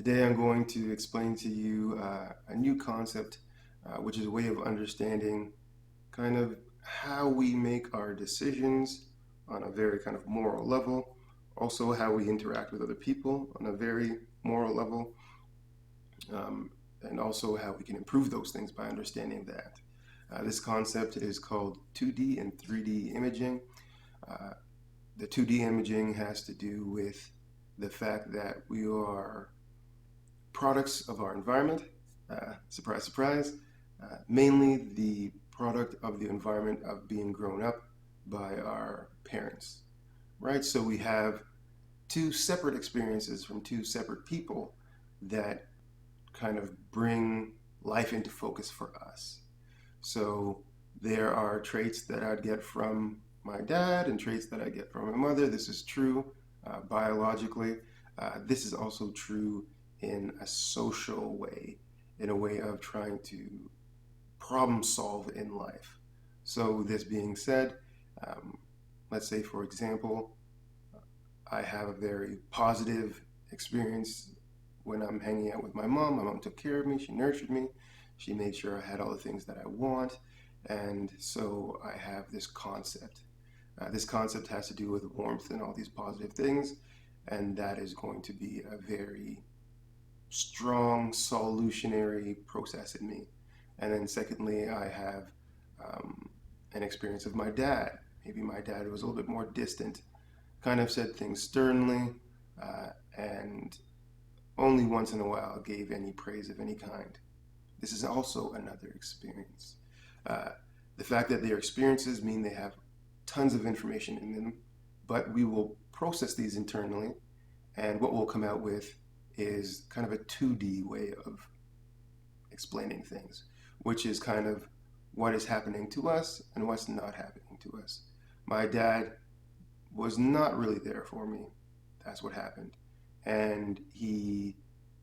Today I'm going to explain to you a new concept, which is a way of understanding kind of how we make our decisions on a very kind of moral level, also how we interact with other people on a very moral level, um, and also how we can improve those things by understanding that. This concept is called 2D and 3D imaging. Uh, the 2D imaging has to do with the fact that we are products of our environment. Surprise, surprise. Mainly the product of the environment of being grown up by our parents, right? So we have two separate experiences from two separate people that kind of bring life into focus for us. So there are traits that I'd get from my dad and traits that I get from my mother. This is true biologically. This is also true in a social way, in a way of trying to problem solve in life. So, this being said, um, let's say, for example, I have a very positive experience when I'm hanging out with my mom. My mom took care of me, she nurtured me, she made sure I had all the things that I want. And so I have this concept. This concept has to do with warmth and all these positive things, and that is going to be a very strong solutionary process in me. And then, secondly, I have um, an experience of my dad. Maybe my dad was a little bit more distant, kind of said things sternly, and only once in a while gave any praise of any kind. This is also another experience. Uh, the fact that their experiences mean they have tons of information in them, but we will process these internally, and what we'll come out with is kind of a 2D way of explaining things, which is kind of what is happening to us and what's not happening to us. My dad was not really there for me. That's what happened. And he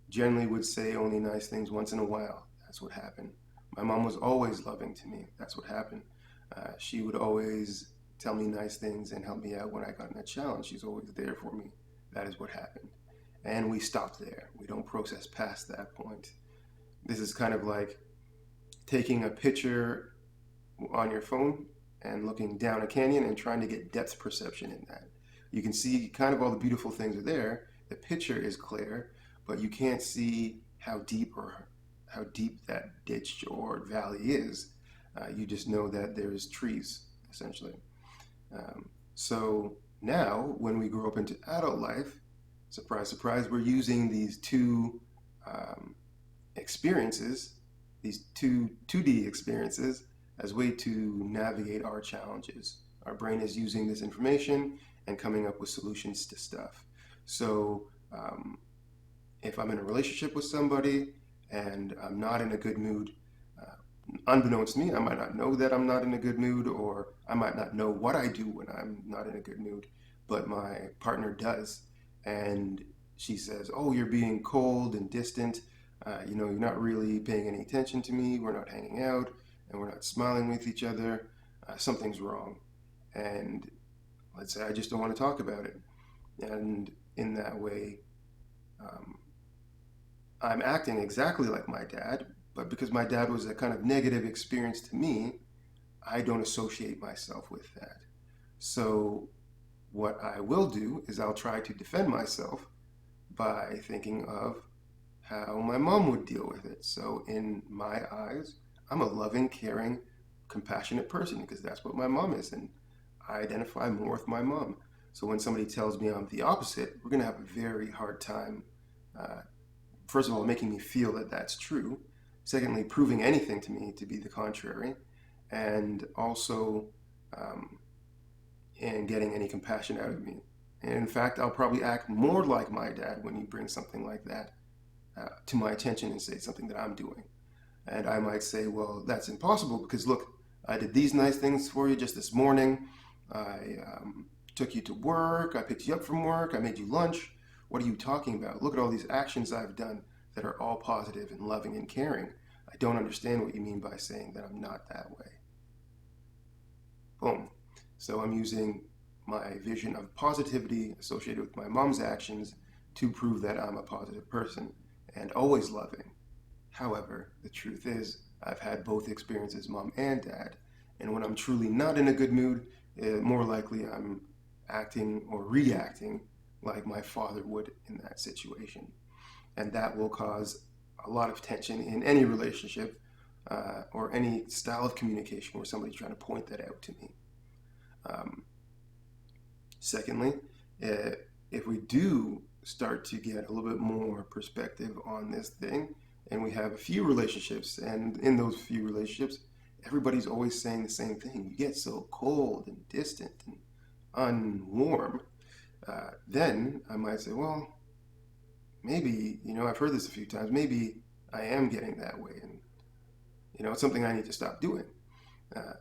generally would say only nice things once in a while. That's what happened. My mom was always loving to me. That's what happened. She would always tell me nice things and help me out when I got in a challenge. She's always there for me. That is what happened. And we stopped there. We don't process past that point. This is kind of like taking a picture on your phone and looking down a canyon and trying to get depth perception in that. You can see kind of all the beautiful things are there. The picture is clear, but you can't see how deep that ditch or valley is. You just know that there's trees essentially. So now, when we grow up into adult life, surprise, surprise, we're using these two um, experiences, these two 2D experiences, as a way to navigate our challenges. Our brain is using this information and coming up with solutions to stuff. So, if I'm in a relationship with somebody and I'm not in a good mood, uh, unbeknownst to me, I might not know that I'm not in a good mood, or I might not know what I do when I'm not in a good mood, but my partner does. And she says, "Oh, you're being cold and distant. You're not really paying any attention to me. We're not hanging out, and we're not smiling with each other. Something's wrong." And let's say I just don't want to talk about it. And in that way, um, I'm acting exactly like my dad, but because my dad was a kind of negative experience to me, I don't associate myself with that. So, what I will do is I'll try to defend myself by thinking of how my mom would deal with it. So, in my eyes, I'm a loving, caring, compassionate person because that's what my mom is, and I identify more with my mom. So, when somebody tells me I'm the opposite, we're going to have a very hard time, uh, first of all, making me feel that that's true. Secondly, proving anything to me to be the contrary. And also, um, in getting any compassion out of me. And in fact, I'll probably act more like my dad when he brings something like that to my attention and say something that I'm doing. And I might say, well, that's impossible because look, I did these nice things for you just this morning. I took you to work. I picked you up from work. I made you lunch. What are you talking about? Look at all these actions I've done that are all positive and loving and caring. I don't understand what you mean by saying that I'm not that way. Boom. So I'm using my vision of positivity associated with my mom's actions to prove that I'm a positive person. and always loving. However, the truth is, I've had both experiences, mom and dad, and when I'm truly not in a good mood, more likely I'm acting or reacting like my father would in that situation. And that will cause a lot of tension in any relationship or any style of communication where somebody's trying to point that out to me. Um, Secondly, uh, if we do start to get a little bit more perspective on this thing, and we have a few relationships, and in those few relationships, everybody's always saying the same thing. You get so cold and distant and unwarm. Then I might say, well, maybe, I've heard this a few times. Maybe I am getting that way, and, it's something I need to stop doing.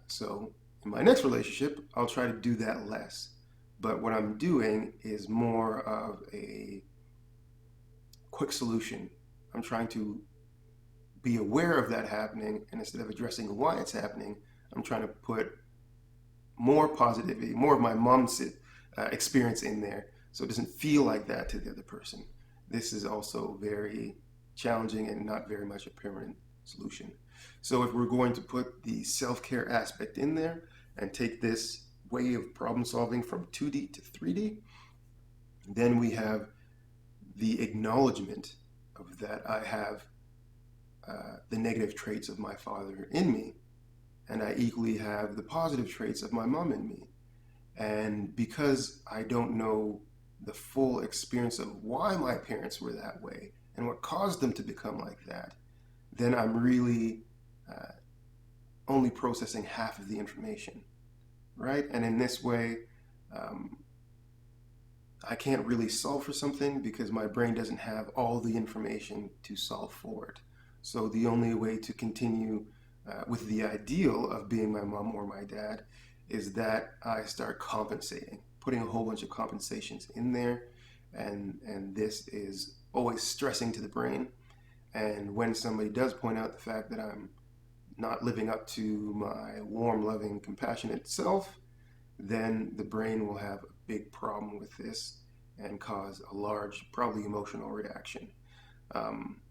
So in my next relationship, I'll try to do that less. But what I'm doing is more of a quick solution. I'm trying to be aware of that happening, and instead of addressing why it's happening, I'm trying to put more positivity, more of my mom's experience in there, so it doesn't feel like that to the other person. This is also very challenging and not very much a permanent solution. So if we're going to put the self-care aspect in there and take this way of problem solving from 2D to 3D, then we have the acknowledgement of that I have the negative traits of my father in me, and I equally have the positive traits of my mom in me. And because I don't know the full experience of why my parents were that way and what caused them to become like that, then I'm really uh, only processing half of the information, right? And in this way, um, I can't really solve for something because my brain doesn't have all the information to solve for it. So the only way to continue with the ideal of being my mom or my dad is that I start compensating, putting a whole bunch of compensations in there, and this is always stressing to the brain. And when somebody does point out the fact that I'm not living up to my warm, loving, compassionate self, then the brain will have a big problem with this and cause a large, probably emotional reaction. Um,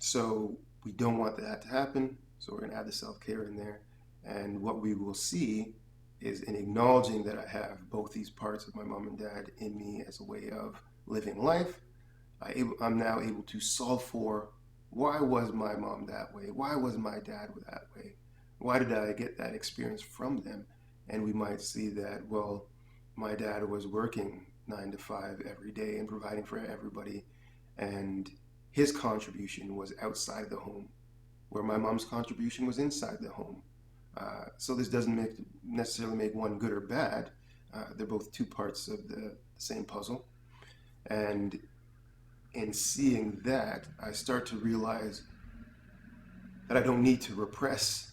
so we don't want that to happen. So we're going to add the self care in there. And what we will see is in acknowledging that I have both these parts of my mom and dad in me as a way of living life, I'm now able to solve for why was my mom that way? Why was my dad that way? Why did I get that experience from them? And we might see that, well, my dad was working 9 to 5 every day and providing for everybody, and his contribution was outside the home, where my mom's contribution was inside the home. So this doesn't necessarily make one good or bad. They're both two parts of the same puzzle. And in seeing that, I start to realize that I don't need to repress,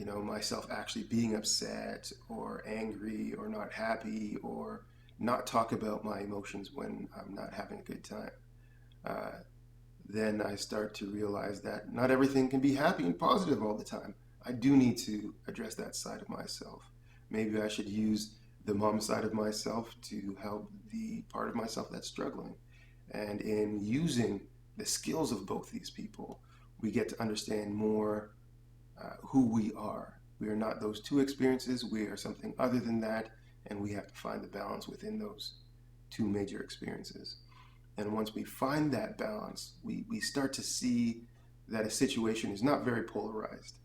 myself actually being upset or angry or not happy or not talk about my emotions when I'm not having a good time. Uh, then I start to realize that not everything can be happy and positive all the time. I do need to address that side of myself. Maybe I should use the mom side of myself to help the part of myself that's struggling. And in using the skills of both these people, we get to understand more who we are. We are not those two experiences, we are something other than that, and we have to find the balance within those two major experiences. And once we find that balance, we start to see that a situation is not very polarized.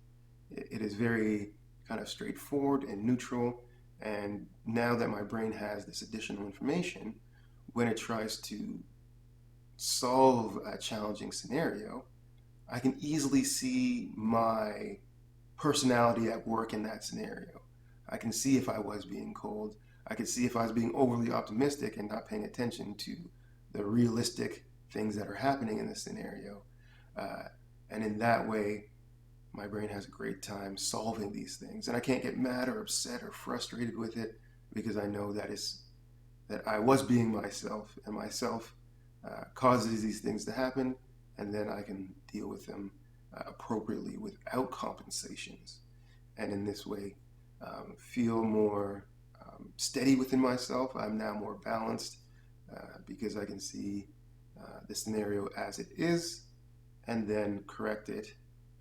It is very kind of straightforward and neutral. And now that my brain has this additional information, when it tries to solve a challenging scenario, I can easily see my personality at work in that scenario. I can see if I was being cold. I can see if I was being overly optimistic and not paying attention to the realistic things that are happening in the scenario. Uh, and in that way, my brain has a great time solving these things. And I can't get mad or upset or frustrated with it because I know that I was being myself, and myself causes these things to happen, and then I can deal with them appropriately without compensations. And in this way, feel more steady within myself. I'm now more balanced because I can see the scenario as it is and then correct it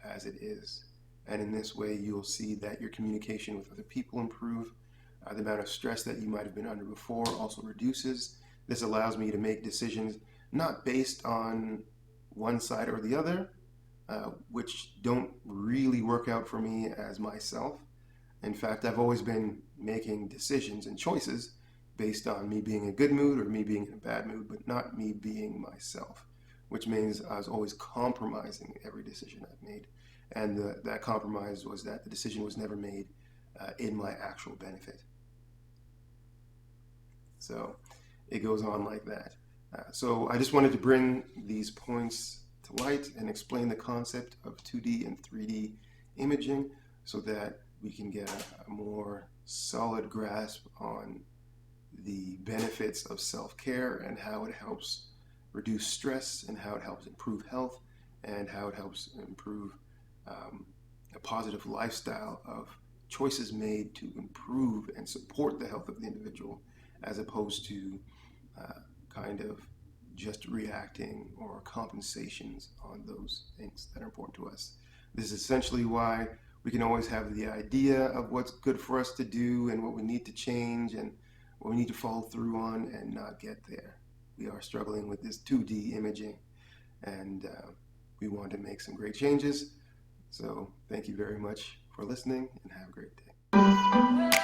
as it is. And in this way, you'll see that your communication with other people improve. The amount of stress that you might have been under before also reduces. This allows me to make decisions not based on one side or the other, which don't really work out for me as myself. In fact, I've always been making decisions and choices based on me being in a good mood or me being in a bad mood, but not me being myself, which means I was always compromising every decision I've made. And that compromise was that the decision was never made in my actual benefit. So it goes on like that. So I just wanted to bring these points to light and explain the concept of 2D and 3D imaging so that we can get a more solid grasp on the benefits of self-care and how it helps reduce stress and how it helps improve health and how it helps improve a positive lifestyle of choices made to improve and support the health of the individual as opposed to kind of just reacting or compensations on those things that are important to us. This is essentially why we can always have the idea of what's good for us to do and what we need to change and what we need to follow through on and not get there. We are struggling with this 2D imaging and we want to make some great changes. So thank you very much for listening and have a great day.